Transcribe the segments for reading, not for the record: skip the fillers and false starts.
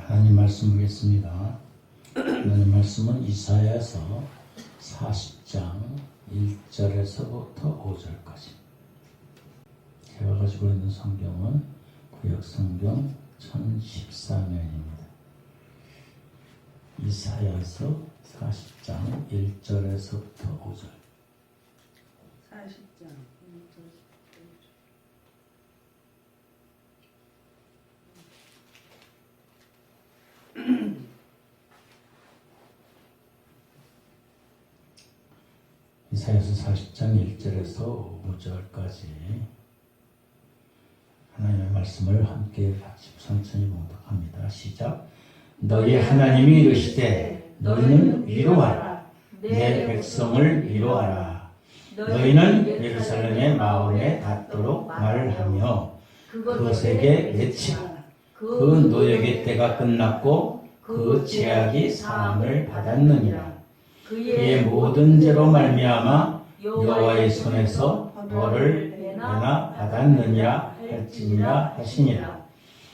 하나님 말씀 보겠습니다. 하나님 말씀은 이사야서 40장 1절에서부터 5절까지. 제가 가지고 있는 성경은 구역성경 1014면입니다. 이사야서 40장 1절에서부터 5절. 40장 1절. 이사야서 40장 1절에서 5절까지 하나님의 말씀을 함께 같이 천천히 봉독합니다. 시작. 너희 하나님이 이르시되 너희는 위로하라. 내 백성을 위로하라. 너희는 예루살렘의 마음에 닿도록 말하며 그것에게 외치라. 그 노역의 때가 끝났고 그 죄악이 사함을 받았느니라. 그의 모든 죄로 말미암아 여호와의 손에서 벌을 내나 받았느니라 할지니라 하시니라.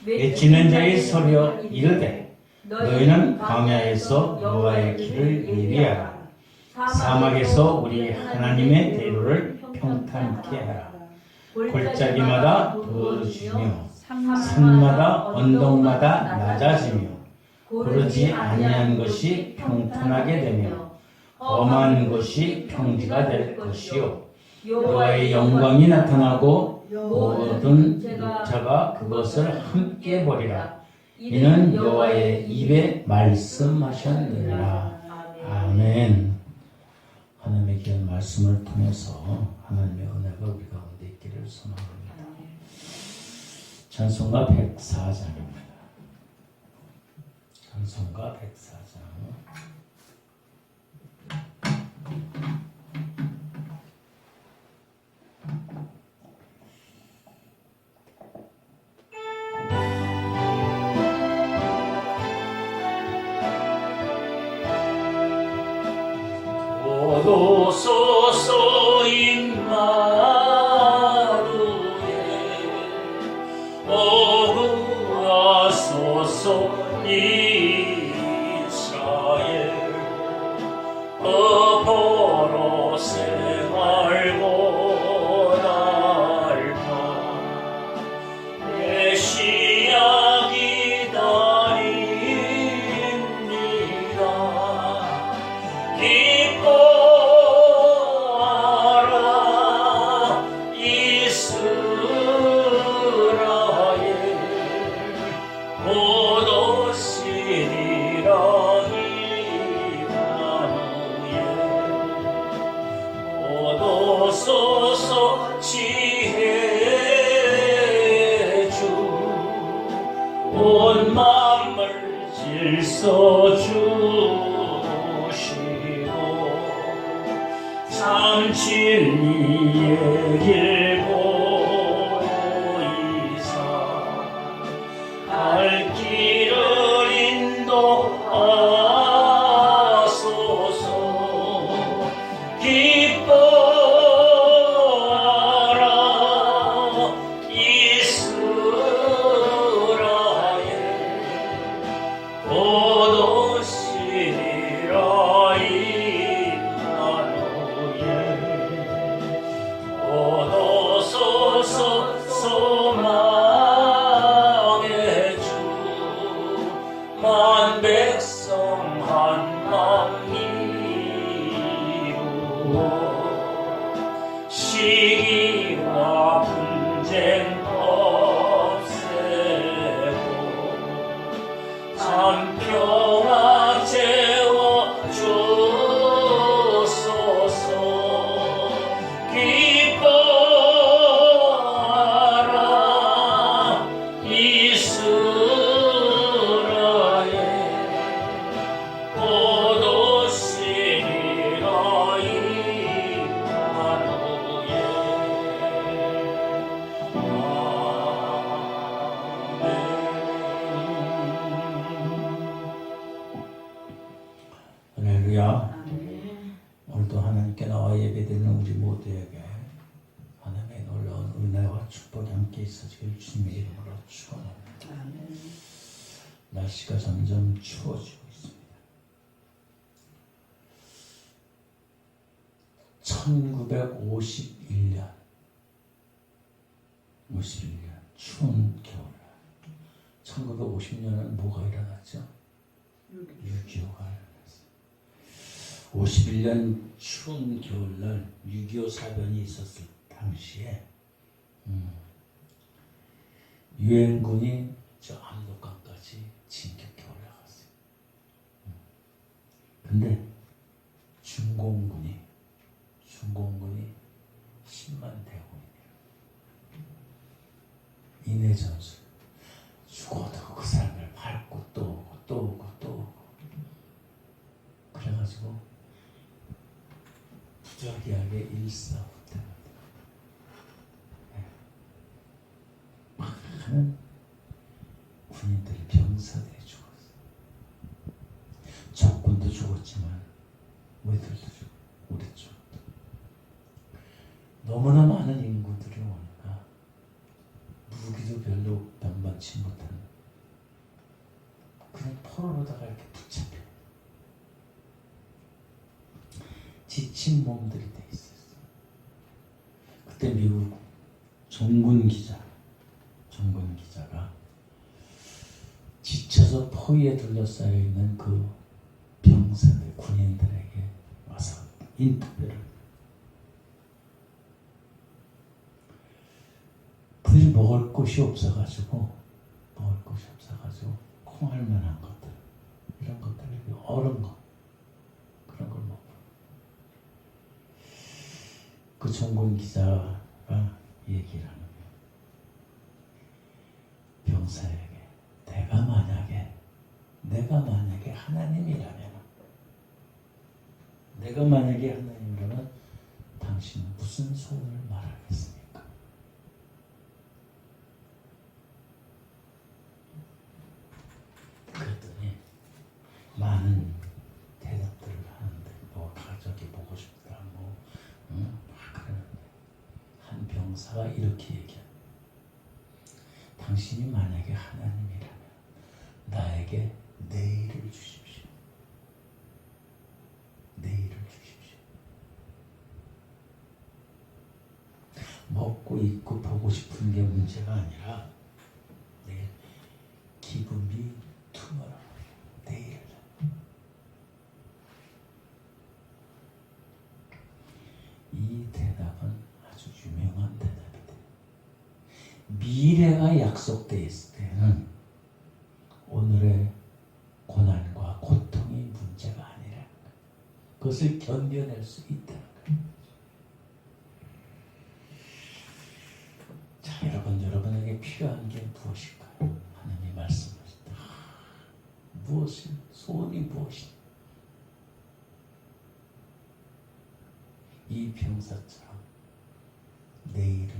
외치는 자의 소리여 이르되 너희는 광야에서 여호와의 길을 예비하라. 사막에서 우리 하나님의 대로를 평탄케 하라. 골짜기마다 부어지며 산마다 언덕마다 낮아지며 고르지 아니한 것이 평탄하게 되며 험한 것이 평지가 될 것이요 여호와의 영광이 나타나고 모든 육체가 그것을 함께 보리라. 이는 여호와의 입에 말씀하셨느니라. 아멘. 하나님의 귀한 말씀을 통해서 하나님의 은혜가 우리 가운데 있기를 소망합니다. 찬송가 104장입니다. 찬송가 104장. 오소서 임마누엘 오구하소서 이스라엘 어포로 생활고 날파 메시아 기다립니다. 기뻐하라 이스라엘 곧 오시리라 임마누엘 곧 오소서 지혜의 주 온 만물 질서 주시고 참 진리의 길 보이사 갈 길을 인도하소서. 기뻐하라 이스라엘 곧 오시리라 임마누엘 곧 오소서 소망의 주 만 백성 한 마음 이루어 시기와 분쟁 없애고 참 평화 채워주소서. 기뻐하라 이스라엘 곧 오시리라 임마누엘. 할렐루야. 아멘. 오늘도 하나님께 나와 예배드리는 우리 모두에게 하나님의 놀라운 은혜와 축복이 함께 있어지길 주님의 이름으로 축원합니다. 아멘. 날씨가 점점 추워지고 있습니다. 1951년 추운 겨울날. 1950년은 뭐가 일어났죠? 6.25가 일어났어요. 51년 추운 겨울날 6.25 사변이 있었을 당시에 유엔군이 저 압록강까지 진격해 올라갔어요. 근데 중공군이 10만 대군이에요. 인해 전술. 죽어도 그 사람을 밟고 또 오고 또 오고 또 오고. 그래가지고 부적이하게 일사후퇴합니다. 많은 군인들이 병사들이 죽었어요. 적군도 죽었지만 우리들도 죽었고 우리 죽었다. 너무나 많은 인구들이 오니까 무기도 별로 변반치 못하는 그냥 포로로다가 이렇게 붙잡혀 지친 몸들이 돼 있었어요. 그때 미국 종군 기자가 지쳐서 포위에 둘러싸여 있는 그 병사들, 군인들에게 와서 인터뷰를. 그들이 먹을 것이 없어가지고 콩할 만한 것들, 이런 것들, 얼은 거, 그런 걸 먹고. 그 종군 기자가 얘기를 하는 거예요. 병사에게 내가 만약에 하나님이라면 당신은 무슨 소원을 말하겠습니까? 그랬더니 많은 대답들을 하는데 뭐 가족이 보고 싶다 그러는데 한 병사가 이렇게 얘기합니다. 당신이 만약에 하나님이라면 나에게 내일을 주십시오. 먹고 입고 보고 싶은 게 문제가 아니라 내일 give me tomorrow. 내일. 이 대답은 아주 유명한 대답이다. 미래가 약속되어 있을 때는 오늘의 고난과 고통이 문제가 아니라 그것을 견뎌낼 수 있다는 거예요. 자, 여러분에게 필요한 게 무엇일까요? 하나님이 말씀하셨다. 소원이 무엇이냐? 이 병사처럼 내일을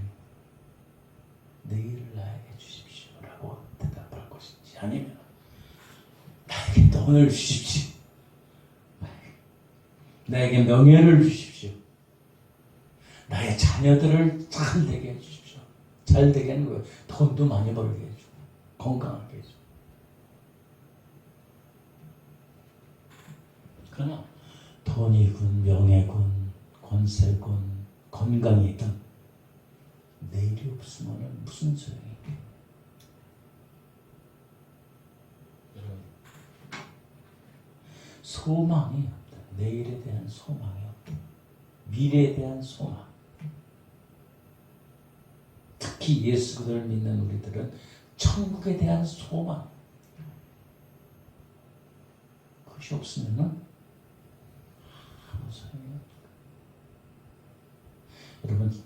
나에게 주십시오라고 대답할 것인지, 아니면 나에게 돈을 주십시오, 나에게 명예를 주십시오, 나의 자녀들을 잘 되게 해주십시오. 잘 되게 하는 거예요. 돈도 많이 벌게 해주고 건강하게 해주고. 그러나 돈이군 명예군 권세군 건강이든 내일이 없으면 무슨 소용이에요? 여러분, 소망이 없다. 내일에 대한 소망이 없다. 미래에 대한 소망. 특히 예수 그리스도를 믿는 우리들은 천국에 대한 소망, 그것이 없으면 아무 소용이 없어요. 여러분,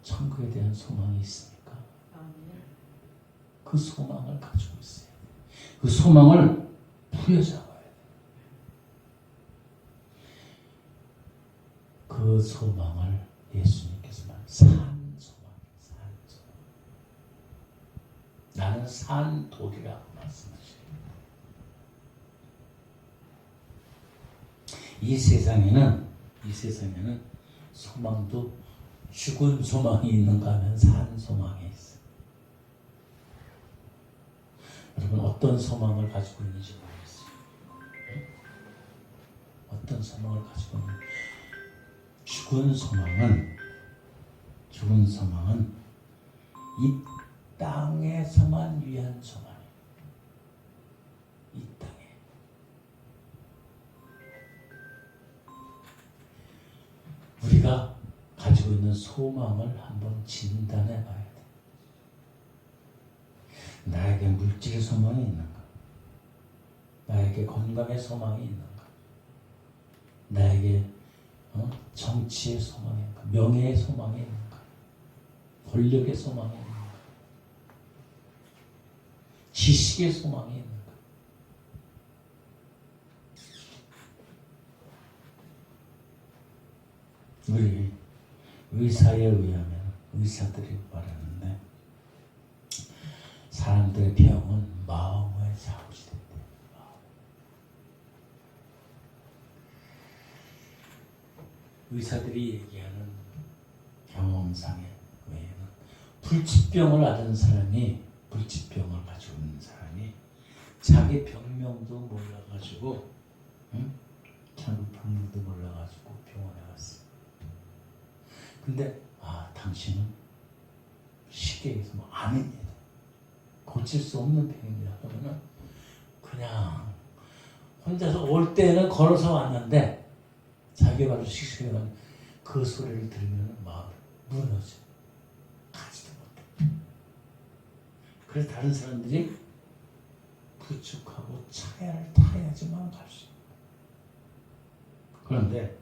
천국에 대한 소망이 있습니까? 그 소망을 가지고 있어요. 그 소망을 부여잡아야 돼요. 그 소망을 예수님께서는 나는 산 돌이라고 말씀하시죠. 이 세상에는 소망도 죽은 소망이 있는가 하면 산 소망이 있어요. 여러분 어떤 소망을 가지고 있는지 모르겠어요. 네? 어떤 소망을 가지고 있는지. 죽은 소망은 이 땅에서만 위한 소망이에요. 이 땅에. 우리가 가지고 있는 소망을 한번 진단해 봐야 돼. 나에게 물질의 소망이 있는가? 나에게 건강의 소망이 있는가? 나에게 정치의 소망이 있는가? 명예의 소망이 있는가? 권력의 소망이 있는가? 지식의 소망이 있는가? 우리 의사에 의하면 의사들이 말하는데 사람들의 병은 마음의 자우지 된대. 의사들이 얘기하는 경험상에 의하면 불치병을 앓은 사람이 불치병을 가지고 있는 사람이 자기 병명도 몰라가지고 자기 병명도 몰라가지고 병원에 갔어. 근데 당신은 쉽게 얘기해서 암입니다. 고칠 수 없는 병입니다. 그러면은 그냥 혼자서 올 때는 걸어서 왔는데 자기가 바로 씩씩해가지고 그 소리를 들으면 마음이 무너져. 가지도 못해. 그래서 다른 사람들이 부축하고 차를 타야지만 갈 수 있는 거예요. 그런데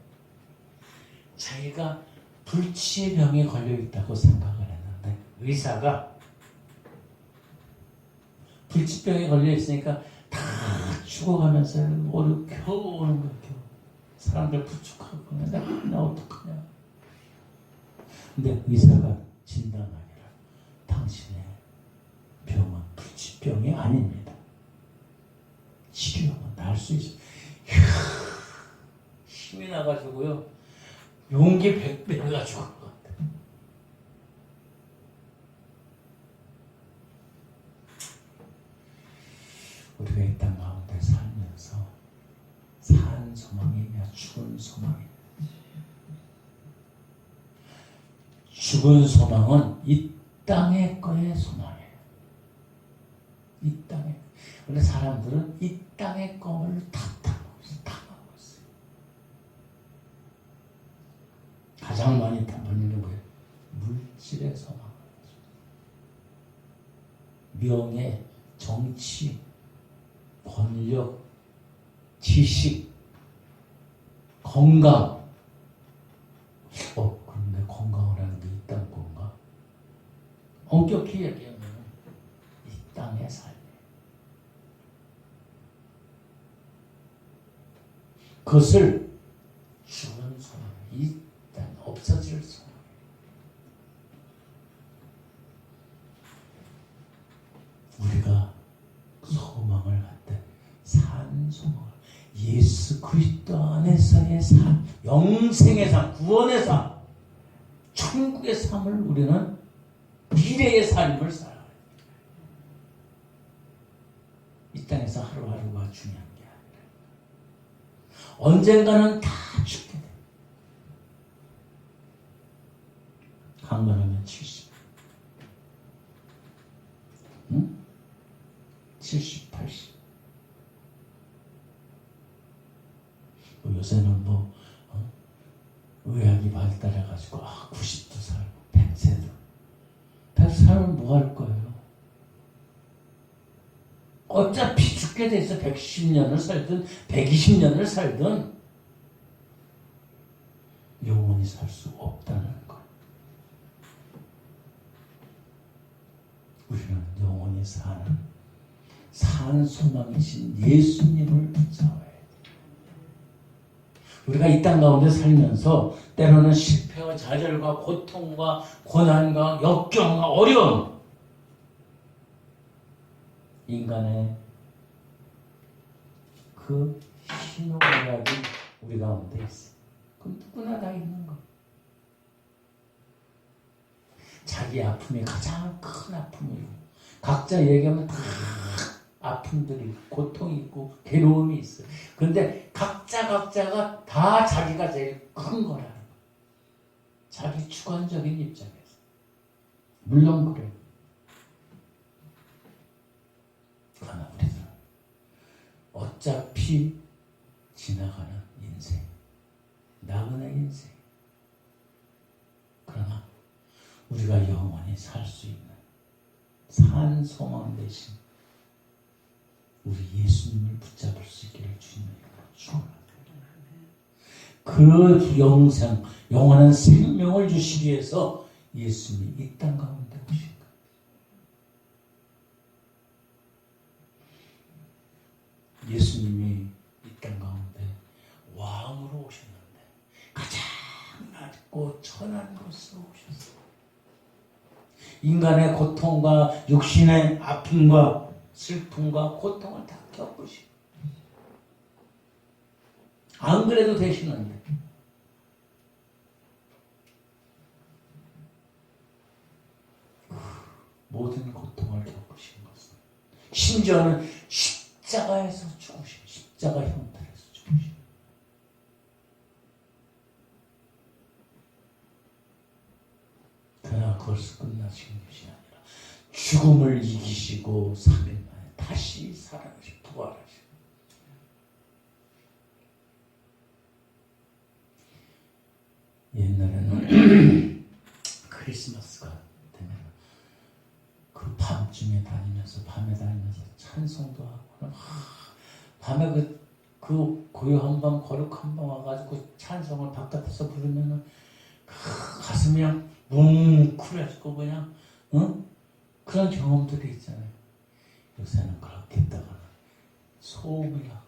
자기가 불치의 병에 걸려 있다고 생각을 했는데 의사가 불치병에 걸려 있으니까 다 죽어가면서 겨우 오는 거야. 겨우. 사람들 부축하고 나 어떡하냐. 근데 의사가 진단하기를 당신의 병은 불치병이 아닙니다. 치료하면 나을 수 있어요. 힘이 나가지고요. 용기 100배 해가지고 것 같아. 우리가 이 땅 가운데 살면서 산 소망이냐 죽은 소망이냐. 죽은 소망은 이 땅의 거의 소망이에요. 이 땅에. 근데 사람들은 이 땅의 꿈을 다 타고 있어요. 가장 많이 타버리는 게 뭐예요? 물질의 소망. 명예, 정치, 권력, 지식, 건강. 그런데 건강을 하는 게 이 땅 건가? 엄격히 얘기하면 이 땅의 삶이에요. 그것을 죽은 소망, 이 땅 없어질 소망. 우리가 소망을 갖되 산 소망을 예수 그리스도 안에서의 삶, 영생의 삶, 구원의 삶, 천국의 삶을 우리는 미래의 삶을 살아야 돼. 이 땅에서 하루하루가 중요한 게 아니라 언젠가는 다 죽게 돼. 강건하면 70, 70, 80. 요새는 의학이 발달해가지고 90도 살고 100세도. 100세 살면 뭐 할 거예요? 어차피 죽게 돼서 110년을 살든 120년을 살든 영원히 살 수 없다는 것. 우리는 영원히 사는 소망이신 예수님을 붙잡아야 돼. 우리가 이 땅 가운데 살면서 때로는 실패와 좌절과 고통과 고난과 역경과 어려움, 인간의 그 희노애락이 우리 가운데 있어. 그럼 누구나 다 있는 거. 자기 아픔이 가장 큰 아픔이고 각자 얘기하면 다 아픔들이 고통이 있고 괴로움이 있어요. 그런데 각자가 다 자기가 제일 큰 거라는 거예요. 자기 주관적인 입장에서. 물론 그래요. 그러나 우리들은 어차피 지나가는 인생, 나그네 인생. 그러나 우리가 영원히 살 수 있는 산 소망 대신 우리 예수님을 붙잡을 수 있기를 주님의 축원합니다. 그 영원한 생명을 주시기 위해서 예수님이 이 땅 가운데 오신 거예요. 예수님이 이 땅 가운데 왕으로 오셨는데 가장 낮고 천한 곳으로 오셨어요. 인간의 고통과 육신의 아픔과 슬픔과 고통을 다 겪으시고 안 그래도 되시는데 모든 고통을 겪으신 것은 심지어는 십자가에서 죽으신 십자가 형태에서 죽으신 그러나 그것을 끝나신 것이 아니라 죽음을 이기시고 3일 만에 다시 살아나시 부활하시고 옛날에는 크리스마스가 되면 그 밤중에 다니면서 밤에 다니면서 찬송도 하고 밤에 그 고요한 밤 거룩한 밤 와가지고 찬송을 바깥에서 부르면은 가슴이 그냥 뭉클해지고 그냥 그런 경험들이 있잖아요. 요새는 그렇게 했다가는 소음을 하고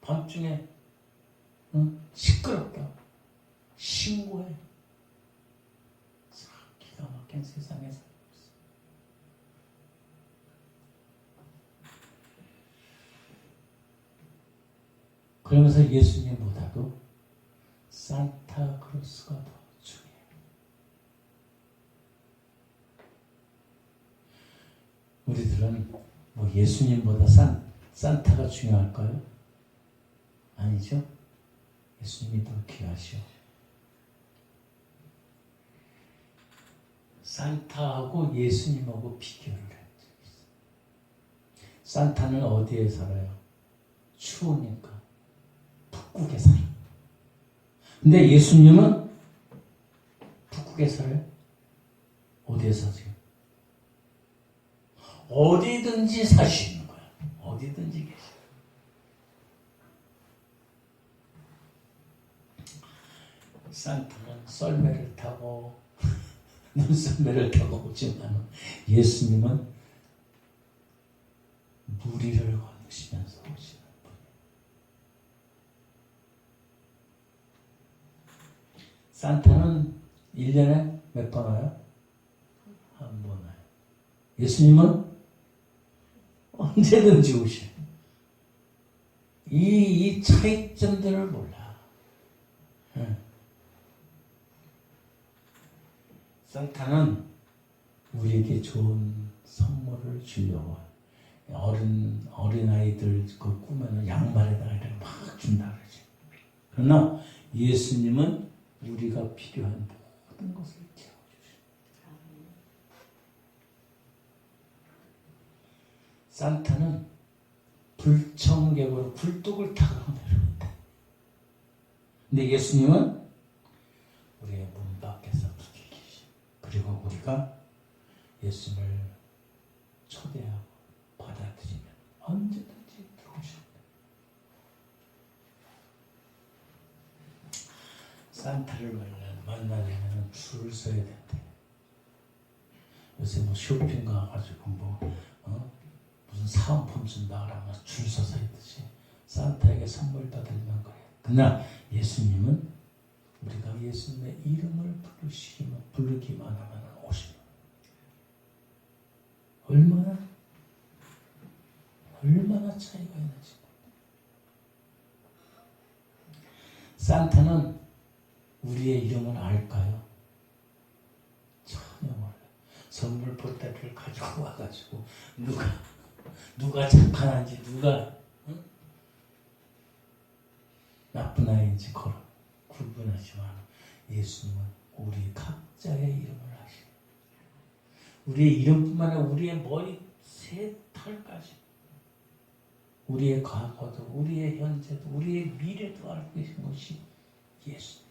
밤중에 시끄럽다 신고해. 참 기가 막힌 세상에 살고 있어. 그러면서 예수님보다도 산타크로스가 더 중요해요. 우리들은 뭐 예수님보다 산타가 중요할까요? 아니죠. 예수님이 더 귀하시오. 산타하고 예수님하고 비교를 한 적이 있어요. 산타는 어디에 살아요? 추우니까 북극에 살아요. 근데 예수님은 북극에 살아요? 어디에 사세요? 어디든지 사시는 거야. 어디든지 계세요. 산타는 썰매를 타고 눈썰매를 타고 오지만 예수님은 무리를 건너시면서 오시는 분이에요. 산타는 1년에 몇 번 와요? 한 번 와요. 예수님은 언제든지 오셔요. 이 차이점들을 몰라. 산타는 우리에게 좋은 선물을 주려고 어린아이들 그 꾸면은 양말에다가 이렇게 막 준다 그러지. 그러나 예수님은 우리가 필요한 모든 것을 채워주셔. 산타는 불청객으로 굴뚝을 타고 내려온다. 근데 예수님은 우리의 문 밖에서 계시. 그리고 우리가 예수님을 초대하고 받아들이면 언제든지 들어오십니다. 산타를 만나려면 줄 서야 된대. 요새 뭐 쇼핑 가가지고 무슨 사은품 준다 그러면 줄 서서 있듯이 산타에게 선물 받으려면 그래. 그러나 예수님은 우리가 예수님의 이름을 부르기만 하면 오시는. 얼마나 차이가 있는지. 산타는 우리의 이름을 알까요? 전혀 몰라요. 선물 보따리를 가지고 와가지고 누가 착한지 누가 나쁜 아이인지 구분하지만 예수님은 우리 각자의 이름을 아시고 우리의 이름뿐만 아니라 우리의 머리 새 털까지 우리의 과거도 우리의 현재도 우리의 미래도 알고 계신 것이 예수님.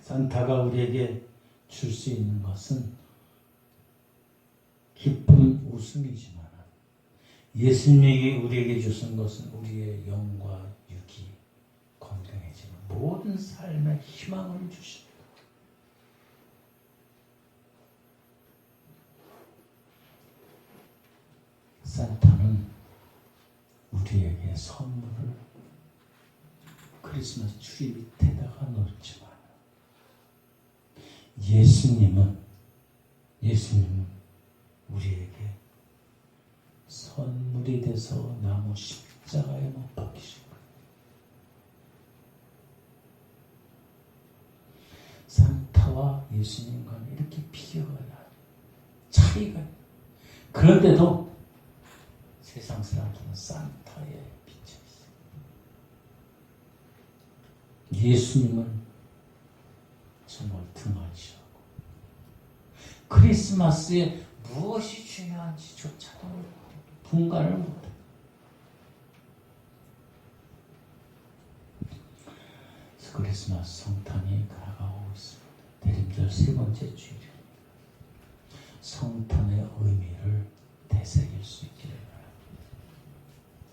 산타가 우리에게 줄 수 있는 것은 기쁜 웃음이지만 예수님이 우리에게 주신 것은 우리의 영과 육이 건강해지는 모든 삶의 희망을 주십니다. 산타는 우리에게 선물을 크리스마스 트리 밑에다가 놓지만 예수님은 우리에게 선물이 돼서 나무 십자가에 못 박히신 거예요. 산타와 예수님과는 이렇게 비교가 나요. 차이가 있어요. 그런데도 세상 사람들은 산타에 비쳐 있어요. 예수님은 정말 등한시하고 크리스마스에 무엇이 중요한지조차도 분간을 못해요. 크리스마스 성탄이 다가오고 있습니다. 대림절 세 번째 주일입니다. 성탄의 의미를 되새길 수 있기를 바랍니다.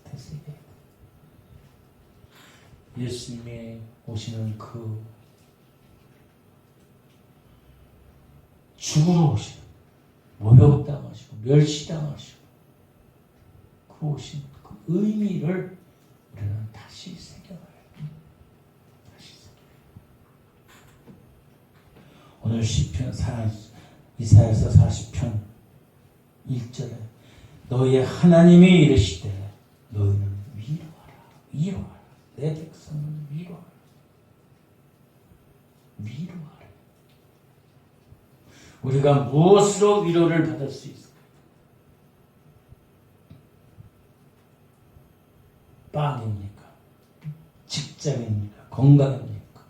되새겨야 돼요. 예수님이 오시는 그 죽으러 오시는 모욕당하시고 멸시당하시고 그 오신 그 의미를 우리는 다시 새겨봐야 돼요. 다시 새겨봐야 돼요. 오늘 시편 이사야서 40편 1절에 너희의 하나님이 이르시되 너희는 위로하라 내 백성을 위로하라 우리가 무엇으로 위로를 받을 수 있을까? 빵입니까? 직장입니까? 건강입니까?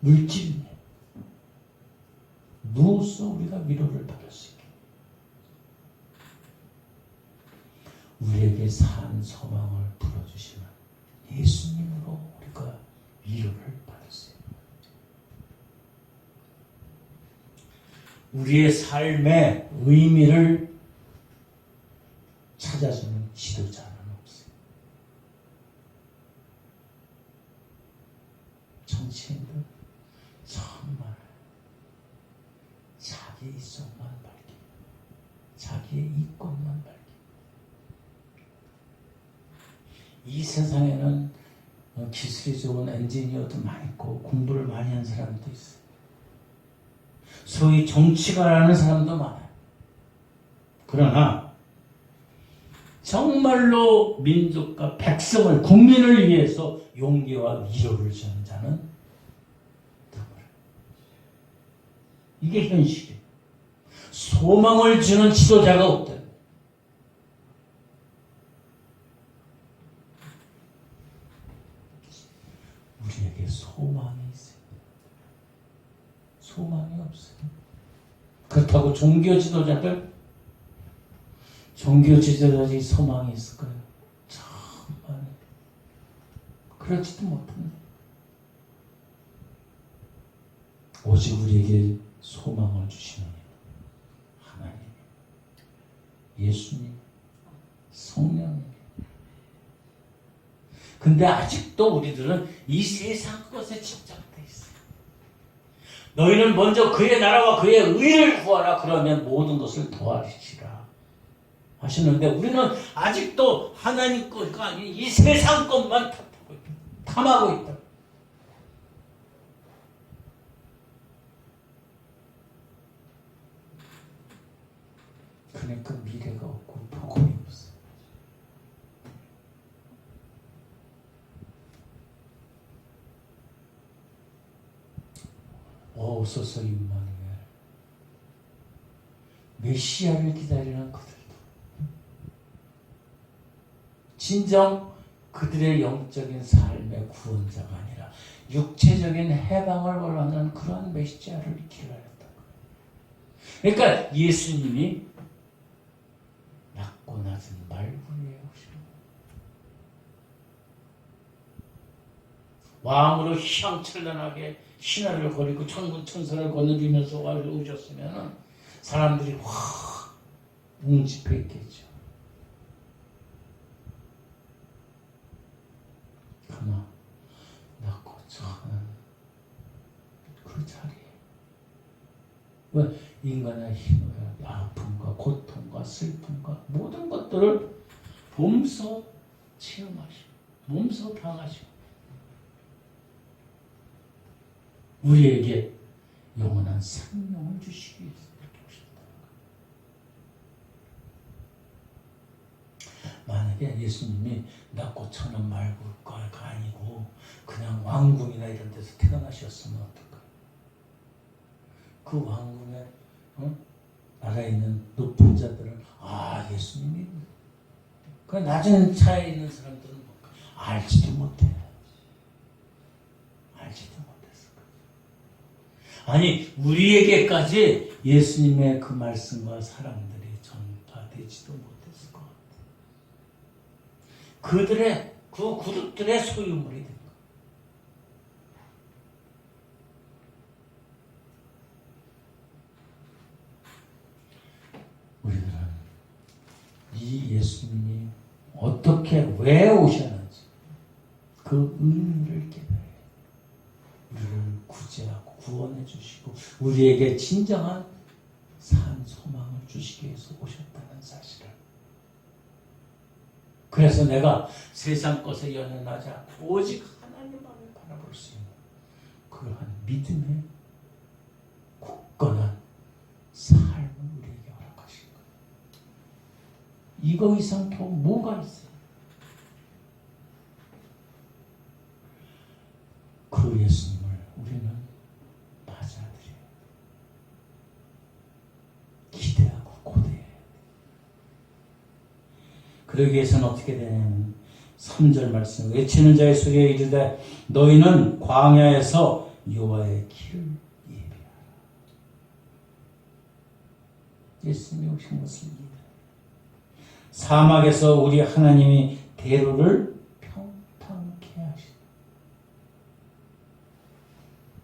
물질입니까? 무엇으로 우리가 위로를 받을 수 있겠습니까? 우리에게 산 소망을 불어주시는 예수님으로 우리가 위로를 받을 수 있습니다. 우리의 삶의 의미를 찾아주는 지도자는 없어요. 정치인들 정말 자기 이성만 밝히고 자기의 이권만 밝히고 이 세상에는 기술이 좋은 엔지니어도 많고 공부를 많이 한 사람도 있어요. 소위 정치가라는 사람도 많아요. 그러나 정말로 민족과 백성을 국민을 위해서 용기와 위로를 주는 자는 드물어요. 이게 현실이에요. 소망을 주는 지도자가 없다. 우리에게 소망이 있어요. 소망이 없어요. 그렇다고 종교 지도자들이 소망이 있을까요? 정말 그렇지도 못합니다. 오직 우리에게 소망을 주시는 하나님, 예수님, 성령님. 근데 아직도 우리들은 이 세상 것에 집착돼 있어요. 너희는 먼저 그의 나라와 그의 의를 구하라. 그러면 모든 것을 더하시리라 하시는데 우리는 아직도 하나님 것가 아닌 이 세상 것만 탐하고 있다. 그러니까 미래가 없고 복음이 없어요. 오소서 임마누엘. 메시아를 기다리는 그들도 진정 그들의 영적인 삶의 구원자가 아니라 육체적인 해방을 원하는 그러한 메시아를 기다렸다. 그러니까 예수님이 낮고 낮은 말구리에 오시고 왕으로 휘황찬란하게 신하를 거리고 천군 천사를 거느리면서 오셨으면 사람들이 확 뭉집했겠죠. 그러나 낮고 작은 그 자리에 왜 인간의 힘을 아픔과 고통과 슬픔과 모든 것들을 몸소 체험하시고 몸소 당하시고 우리에게 영원한 생명을 주시기 위해서 이렇게 오셨다. 만약에 예수님이 낮고 천한 말고가 아니고 그냥 왕궁이나 이런 데서 태어나셨으면 어떨까요? 그 왕궁에 나라에 있는 높은 자들은 예수님이 그 낮은 차에 있는 사람들은 뭘까? 알지도 못해. 알지도 못했을 거야. 아니 우리에게까지 예수님의 그 말씀과 사랑들이 전파되지도 못했을 것 같아. 그들의 그 그룹들의 소유물이 된 거야. 우리들은 이 예수님이 어떻게 왜 오셨는지 그 의미를 깨달아야 해. 우리를 구제하고 구원해 주시고 우리에게 진정한 산 소망을 주시기 위해서 오셨다는 사실을. 그래서 내가 세상 것에 연연하지 않고 오직 하나님만을 바라볼 수 있는 그러한 믿음의 굳건한 삶을 우리에게 허락하신 거예요. 이거 이상 더 뭐가 있어요? 그 예수님을 우리는 맞아들여야 돼. 기대하고 고대해야 돼. 그러기 위해서는 어떻게 되냐면 3절 말씀 외치는 자의 소리에 이르되 너희는 광야에서 여호와의 길을 예비하라. 예수님이 오신 것을 이해해. 사막에서 우리 하나님이 대로를 평탄케 하시다.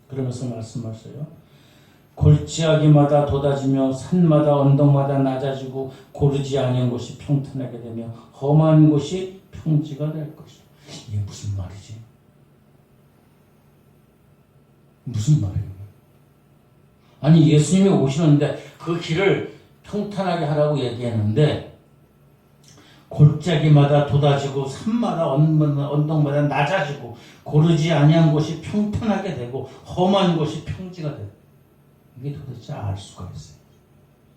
그러면서 말씀하세요. 골짜기마다 돋아지며 산마다 언덕마다 낮아지고 고르지 아니한 곳이 평탄하게 되며 험한 곳이 평지가 될 것이다. 이게 무슨 말이지? 무슨 말이에요? 아니 예수님이 오시는데 그 길을 평탄하게 하라고 얘기했는데 골짜기마다 돋아지고 산마다 언덕마다 낮아지고 고르지 아니한 곳이 평탄하게 되고 험한 곳이 평지가 되고 이게 도대체 알 수가 있어요.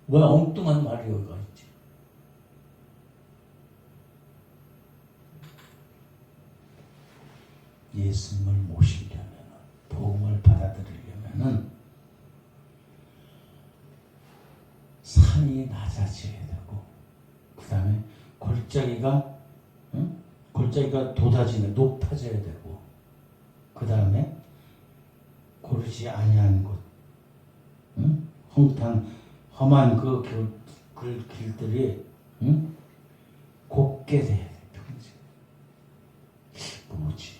왜 엉뚱한 말이 여기가 있지? 예수님을 모시려면 복음을 받아들이려면 산이 낮아져야 되고 그 다음에 골짜기가 돋아지면 높아져야 되고 그 다음에 고르지 아니한 곳 험한 그 길들이 곱게 돼야 돼. 평지. 뭐지?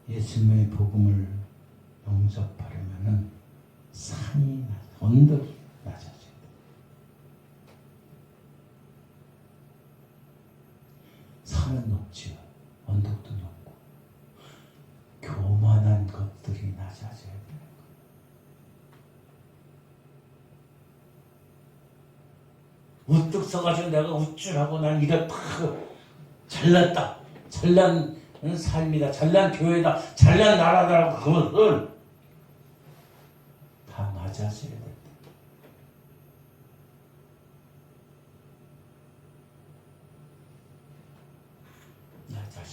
예수님의 복음을 영접하려면은 산이 언덕이 낮아져야 돼. 산은 높지요. 언덕도 높고 교만한 것들이 낮아져야 되는 거야. 우뚝 서가지고 내가 우쭐하고 난 이래 팍 잘났다. 잘난 삶이다. 잘난 교회다. 잘난 나라다라고 그것을 다 낮아져야 된다. 낮아져야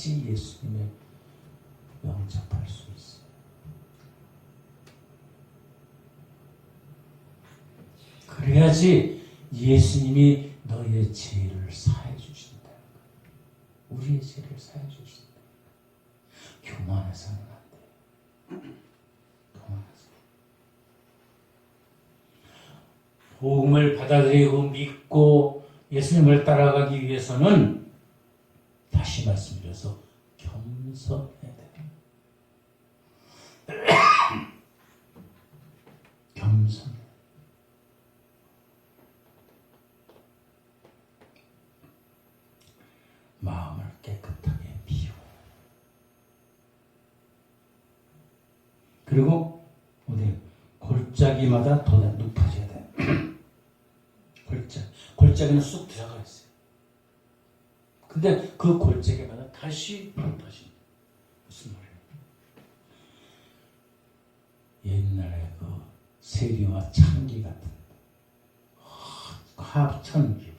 그래야지 예수님의 영접할 수 있어요. 그래야지 예수님이 너의 죄를 사해 주신다. 우리의 죄를 사해 주신다. 교만해서는 안 돼. 교만해서. 복음을 받아들이고 믿고 예수님을 따라가기 위해서는 다시 말씀드려서 겸손해야 돼. 겸손. 마음을 깨끗하게 비워. 그리고 어디 골짜기마다 더 높아져야 돼. 골짜기는 쑥 들어가 있어요. 근데 그 골짜기마다 다시 높아진다. 무슨 말이에요? 옛날에 그 세리와 창기 같은 하천기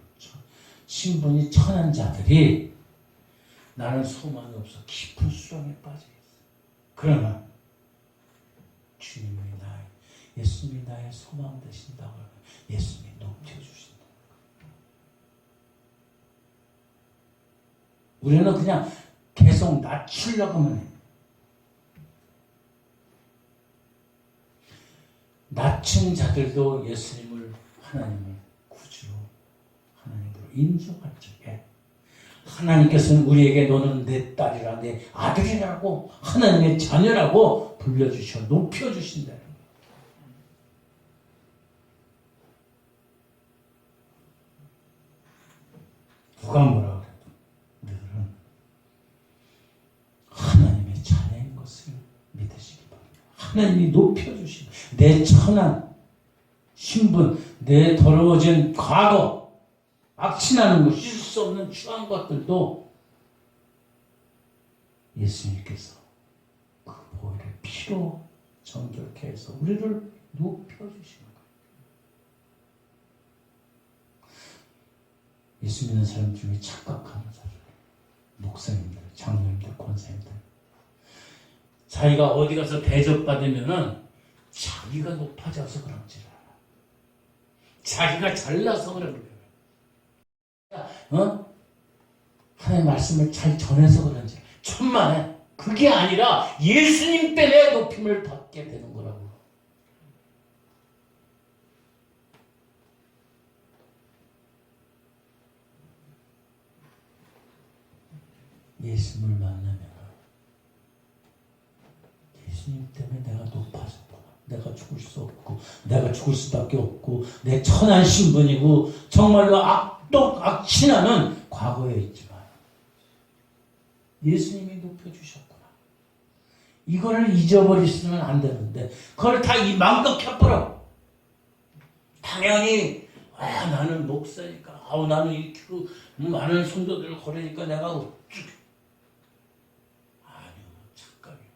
신분이 천한 자들이 나는 소망이 없어 깊은 수렁에 빠져 있어. 그러나 주님이 예수님이 나의 소망 되신다고 하면 예수님이 높여주신다. 우리는 그냥 계속 낮추려고만 해. 낮춘 자들도 예수님을 하나님의 구주로 하나님으로 인정할 적에 하나님께서는 우리에게 너는 내 딸이라 내 아들이라고 하나님의 자녀라고 불러주셔 높여주신다. 누가 뭐라 그래도 우리들은 하나님의 자녀인 것을 믿으시기 바랍니다. 하나님이 높여주시고 내 천한 신분, 내 더러워진 과거, 악취나는 것, 씻을 수 없는 추한 것들도 예수님께서 그 보혈의 피로 정결케 해서 우리를 높여주시는 거예요. 예수 믿는 사람 중에 착각하는 사람, 목사님들, 장로님들, 권사님들, 자기가 어디 가서 대접받으면은 자기가 높아져서 그런지 알아. 자기가 잘나서 그런 거야. 하나님의 말씀을 잘 전해서 그런지 천만에 그게 아니라 예수님 때문에 높임을 받게 되는 거라고. 예수님을 만나면 예수님 때문에 내가 높아졌구나. 내가 죽을 수 없고 내가 죽을 수밖에 없고 내 천한 신분이고 정말로 악취나는 과거에 있지만 예수님이 높여주셨구나. 이거를 잊어버리시면 안 되는데 그걸 다 망각해버려. 당연히 나는 목사니까 나는 이렇게 많은 성도들을 거르니까 내가 어떻게 아니요. 착각이에요.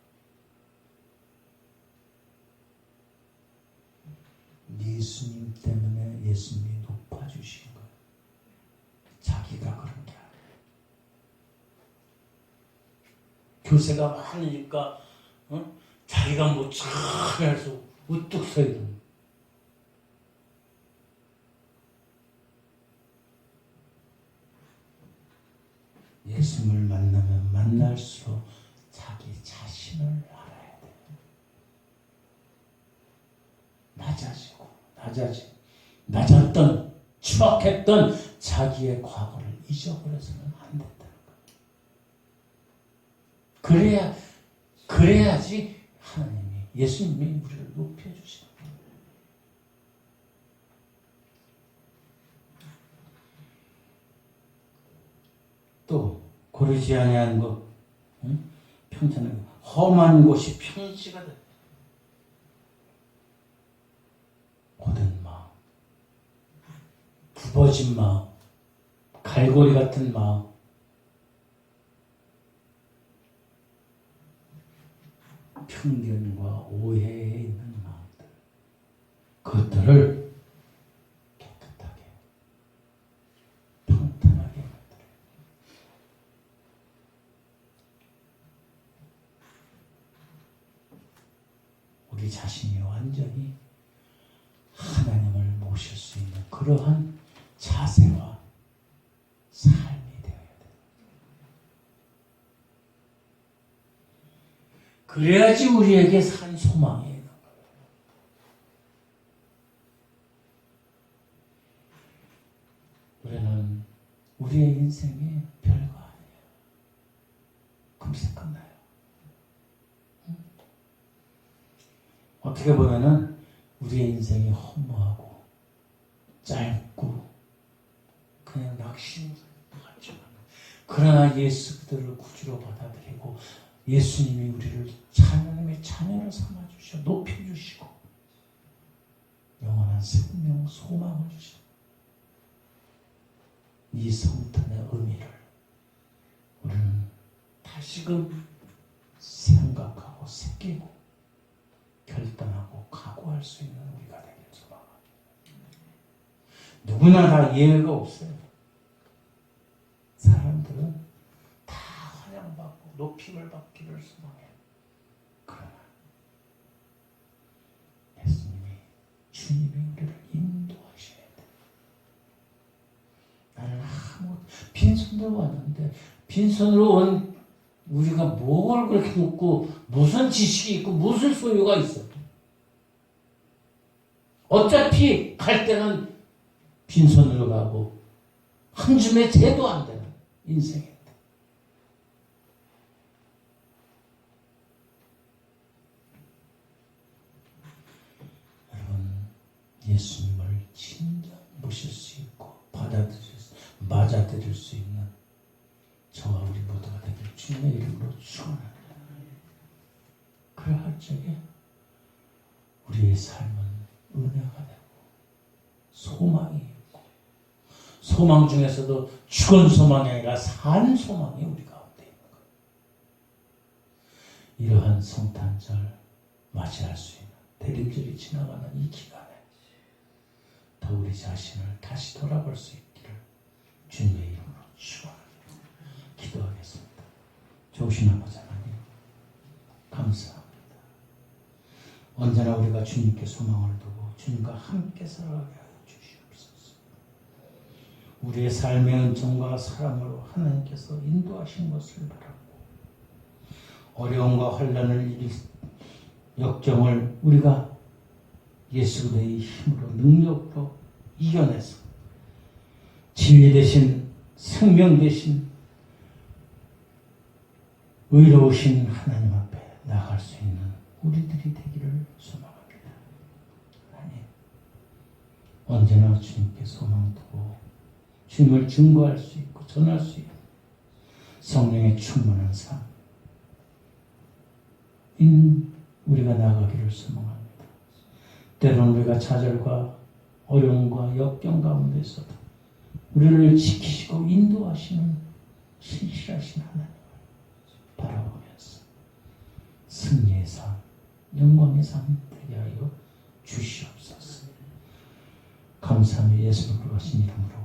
예수님 때문에 예수님이 높아주신 거예요. 자기가 그런 게 아니에요. 교세가 많으니까 자기가 뭐 잘해서 우뚝 서 있는. 예수님을 만나면 만날수록 자기 자신을 알아야 돼. 낮았던 추악했던 자기의 과거를 잊어버려서는 안 된다는 거예요. 그래야지 하나님이 예수님이 우리를 높여주시는 거예요. 또 고르지 아니한 것, 평탄하게 험한 곳이 평지가 돼. 고든 마음, 굽어진 마음, 갈고리 같은 마음, 편견과 오해에 있는 마음들, 그것들을 깨끗하게, 평탄하게 만들어요. 우리 자신이 완전히 하나님을 모실 수 있는 그러한 자세와 삶이 되어야 돼요. 그래야지 우리에게 산 소망이 있는 거예요. 우리는 우리의 인생이 별거 아니에요. 금세 끝나요. 어떻게 보면은 우리의 인생이 허무하고 짧고 그냥 낙심 같지만, 그러나 예수 그들을 구주로 받아들이고 예수님이 우리를 하나님의 자녀로 삼아주셔 높여주시고 영원한 생명 소망을 주셔. 이 성탄의 의미를 우리는 다시금 생각하고 새기고 결단하고 각오할 수 있는 우리가 되길 소망합니다. 누구나 다 예외가 없어요. 사람들은 다 환영받고 높임을 받기를 소망해요. 그러나 예수님이, 주님이 우리를 인도하셔야 돼요. 나는 아무 빈손으로 왔는데, 빈손으로 온 우리가 뭘 그렇게 묻고 무슨 지식이 있고 무슨 소유가 있어? 어차피 갈 때는 빈손으로 가고 한 줌의 재도 안 되는 인생인데, 여러분 예수님을 진정 모실 수 있고 맞아들일 수 있는 저와 우리 모두가 되길 주님의 이름으로 축원합니다. 그러할 적에 우리의 삶은 은혜가 되고 소망이 있고, 소망 중에서도 죽은 소망이 아니라 산 소망이 우리 가운데 있는 거예요. 이러한 성탄절 맞이할 수 있는, 대림절이 지나가는 이 기간에 더 우리 자신을 다시 돌아볼 수 있기를 주님의 이름으로 축원합니다. 기도하겠습니다. 좋으신 아버지 하나님, 감사합니다. 언제나 우리가 주님께 소망을 두고 주님과 함께 살아가게 하여 주시옵소서. 우리의 삶의 은총과 사랑으로 하나님께서 인도하신 것을 바라고, 어려움과 환난을 이길 역경을 우리가 예수 그리스도의 힘으로, 능력으로 이겨내서 진리 대신 생명 대신 의로우신 하나님 앞에 나아갈 수 있는 우리들이 되기를 소망합니다. 하나님, 언제나 주님께 소망 두고 주님을 증거할 수 있고 전할 수 있는 성령의 충만한 삶, 우리가 나아가기를 소망합니다. 때로는 우리가 좌절과 어려움과 역경 가운데서도 우리를 지키시고 인도하시는 신실하신 하나님을 바라보면서 승리의 삶, 영광의 삶 되게 하여 주시옵소서. 감사하며 예수를 그러신 이름으로